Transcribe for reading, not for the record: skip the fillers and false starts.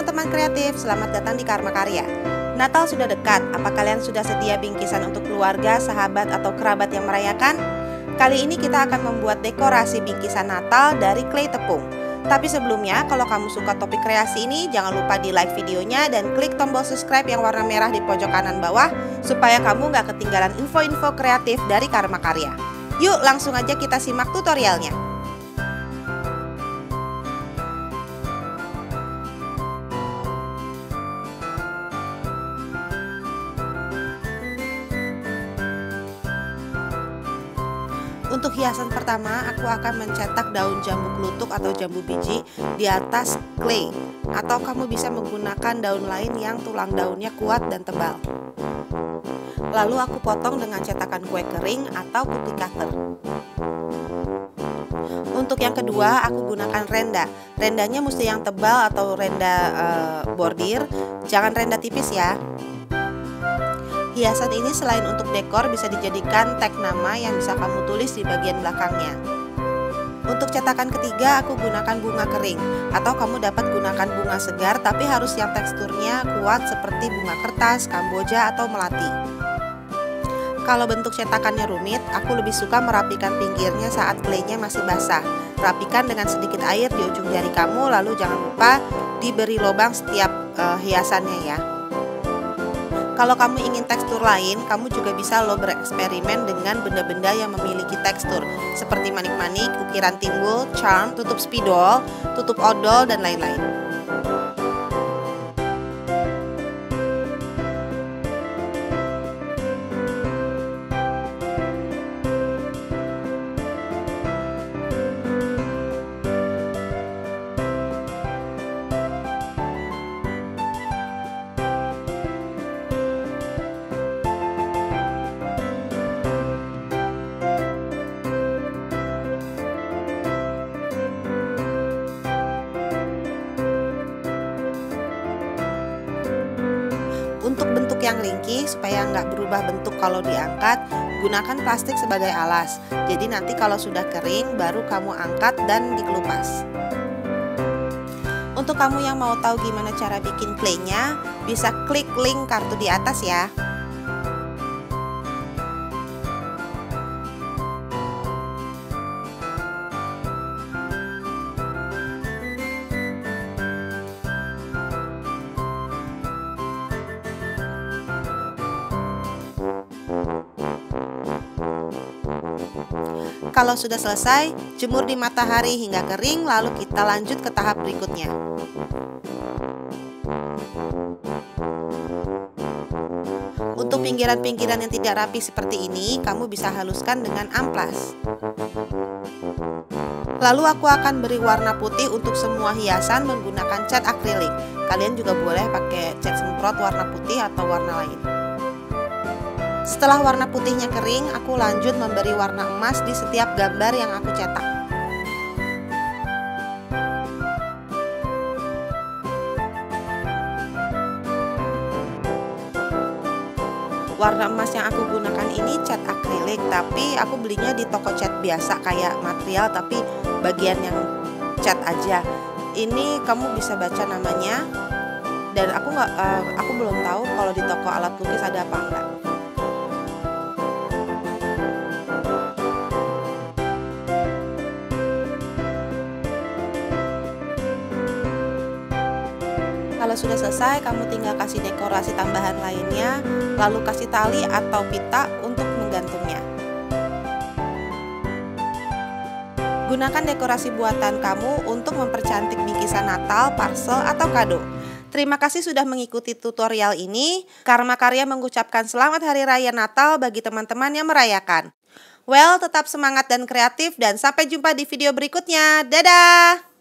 teman-teman kreatif, selamat datang di Karma Karya. Natal sudah dekat, apa kalian sudah sedia bingkisan untuk keluarga, sahabat, atau kerabat yang merayakan? Kali ini kita akan membuat dekorasi bingkisan Natal dari clay tepung. Tapi sebelumnya, kalau kamu suka topik kreasi ini, jangan lupa di like videonya dan klik tombol subscribe yang warna merah di pojok kanan bawah, supaya kamu nggak ketinggalan info-info kreatif dari Karma Karya. Yuk langsung aja kita simak tutorialnya. Untuk hiasan pertama, aku akan mencetak daun jambu kelutuk atau jambu biji di atas clay, atau kamu bisa menggunakan daun lain yang tulang daunnya kuat dan tebal. Lalu aku potong dengan cetakan kue kering atau cookie cutter. Untuk yang kedua, aku gunakan renda. Rendanya mesti yang tebal atau renda bordir, jangan renda tipis ya. Hiasan ini selain untuk dekor bisa dijadikan tag nama yang bisa kamu tulis di bagian belakangnya. Untuk cetakan ketiga aku gunakan bunga kering, atau kamu dapat gunakan bunga segar tapi harus yang teksturnya kuat seperti bunga kertas, kamboja, atau melati. Kalau bentuk cetakannya rumit, aku lebih suka merapikan pinggirnya saat claynya masih basah. Rapikan dengan sedikit air di ujung jari kamu, lalu jangan lupa diberi lubang setiap hiasannya ya. Kalau kamu ingin tekstur lain, kamu juga bisa bereksperimen dengan benda-benda yang memiliki tekstur seperti manik-manik, ukiran timbul, charm, tutup spidol, tutup odol, dan lain-lain. Untuk bentuk yang ringkih, supaya nggak berubah bentuk kalau diangkat, gunakan plastik sebagai alas. Jadi nanti kalau sudah kering, baru kamu angkat dan dikelupas. Untuk kamu yang mau tahu gimana cara bikin claynya, bisa klik link kartu di atas ya. Kalau sudah selesai, jemur di matahari hingga kering, lalu kita lanjut ke tahap berikutnya. Untuk pinggiran-pinggiran yang tidak rapi seperti ini, kamu bisa haluskan dengan amplas. Lalu aku akan beri warna putih untuk semua hiasan menggunakan cat akrilik. Kalian juga boleh pakai cat semprot warna putih atau warna lain. Setelah warna putihnya kering, aku lanjut memberi warna emas di setiap gambar yang aku cetak. Warna emas yang aku gunakan ini cat akrilik, tapi aku belinya di toko cat biasa kayak material tapi bagian yang cat aja. Ini kamu bisa baca namanya, dan aku belum tahu kalau di toko alat lukis ada apa enggak. Kalau sudah selesai, kamu tinggal kasih dekorasi tambahan lainnya, lalu kasih tali atau pita untuk menggantungnya. Gunakan dekorasi buatan kamu untuk mempercantik bingkisan Natal, parcel, atau kado. Terima kasih sudah mengikuti tutorial ini. Karma Karya mengucapkan selamat Hari Raya Natal bagi teman-teman yang merayakan. Well, tetap semangat dan kreatif, dan sampai jumpa di video berikutnya. Dadah!